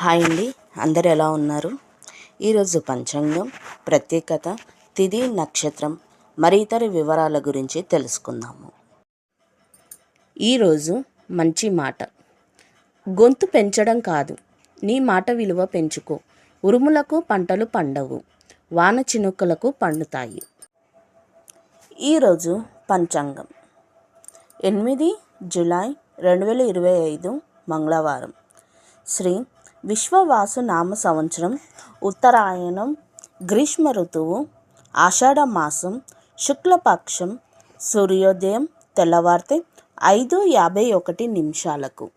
Hi అండి, అందరు ఎలా ఉన్నారు? ఈరోజు పంచాంగం ప్రత్యేకత, తిథి, నక్షత్రం మరి ఇతర వివరాల గురించి తెలుసుకుందాము. ఈరోజు మంచి మాట. గొంతు పెంచడం కాదు, నీ మాట విలువ పెంచుకో. ఉరుములకు పంటలు పండవు, వాన చినుకులకు పండుతాయి. ఈరోజు పంచాంగం 8 జూలై 2025 మంగళవారం. శ్రీ విశ్వవాసు నామ సంవత్సరం, ఉత్తరాయణం, గ్రీష్మ ఋతువు, ఆషాఢ మాసం, శుక్లపక్షం. సూర్యోదయం తెల్లవారితే 5:51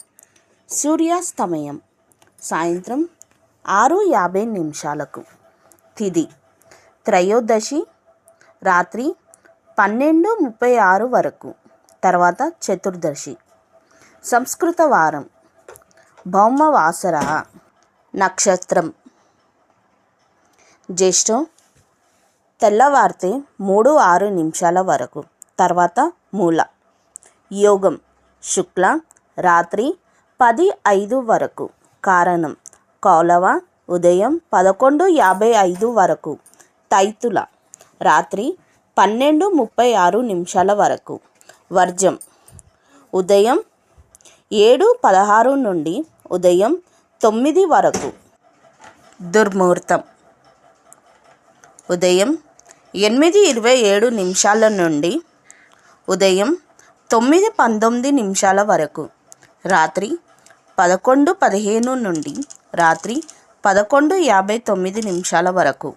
సూర్యాస్తమయం సాయంత్రం 6:50. తిథి త్రయోదశి రాత్రి 12:36 వరకు, తర్వాత చతుర్దశి. సంస్కృత వారం భౌమవాసర. నక్షత్రం జ్యేష్ఠం తెల్లవారితే 3:06 వరకు, తర్వాత మూల. యోగం శుక్ల రాత్రి 10:05 వరకు, కారణం కౌలవ ఉదయం 11:55 వరకు, తైతుల రాత్రి 12:36 వరకు. వర్జం ఉదయం 7:16 నుండి ఉదయం 9 వరకు. దుర్ముహూర్తం ఉదయం 8:27 నుండి ఉదయం 9:19 వరకు, రాత్రి 11:15 నుండి రాత్రి 11:59 వరకు.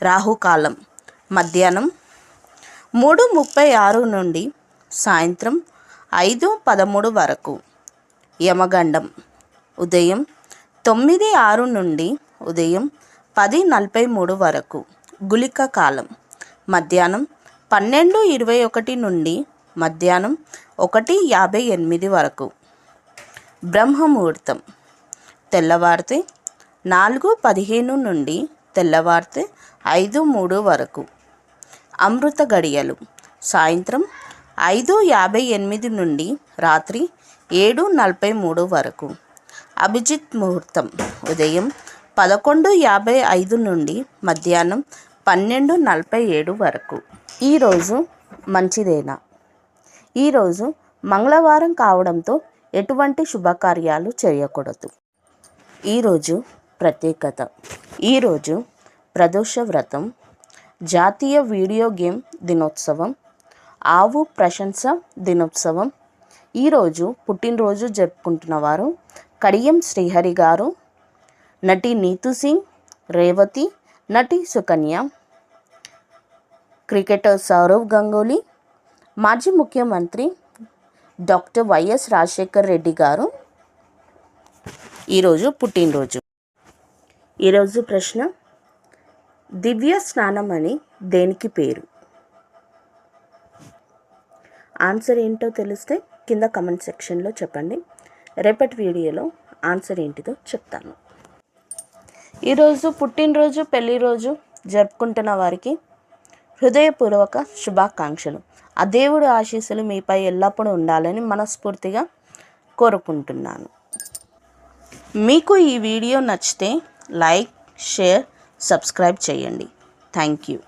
రాహుకాలం మధ్యాహ్నం 3:36 నుండి సాయంత్రం 5:13 వరకు. యమగండం ఉదయం 9:06 నుండి ఉదయం 10:43 వరకు. గుళిక కాలం మధ్యాహ్నం 12:21 నుండి మధ్యాహ్నం 1:58 వరకు. బ్రహ్మముహూర్తం తెల్లవారితే 4:15 నుండి తెల్లవారితే 5:03 వరకు. అమృత గడియలు సాయంత్రం 5:58 నుండి రాత్రి 7:43 వరకు. అభిజిత్ ముహూర్తం ఉదయం 11:55 నుండి మధ్యాహ్నం 12:47 వరకు. ఈరోజు మంచిదేనా? ఈరోజు మంగళవారం కావడంతో ఎటువంటి శుభకార్యాలు చేయకూడదు. ఈరోజు ప్రత్యేకత. ఈరోజు ప్రదోష వ్రతం, జాతీయ వీడియో గేమ్ దినోత్సవం, ఆవు ప్రశంస దినోత్సవం. ఈరోజు పుట్టినరోజు జరుపుకుంటున్న వారు కడియం శ్రీహరి గారు, నటి నీతూ సింగ్, రేవతి, నటి సుకన్య, క్రికెటర్ సౌరవ్ గంగూలీ, మాజీ ముఖ్యమంత్రి డాక్టర్ వైఎస్ రాజశేఖర్ రెడ్డి గారు ఈరోజు పుట్టినరోజు. ఈరోజు ప్రశ్న, దివ్య స్నానం అని దేనికి పేరు? ఆన్సర్ ఏంటో తెలిస్తే కింద కమెంట్ సెక్షన్లో చెప్పండి. రేపటి వీడియోలో ఆన్సర్ ఏంటిదో చెప్తాను. ఈరోజు పుట్టినరోజు, పెళ్లి రోజు జరుపుకుంటున్న వారికి హృదయపూర్వక శుభాకాంక్షలు. ఆ దేవుడి ఆశీస్సులు మీపై ఎల్లప్పుడూ ఉండాలని మనస్ఫూర్తిగా కోరుకుంటున్నాను. మీకు ఈ వీడియో నచ్చితే లైక్, షేర్, సబ్స్క్రైబ్ చేయండి. Thank you.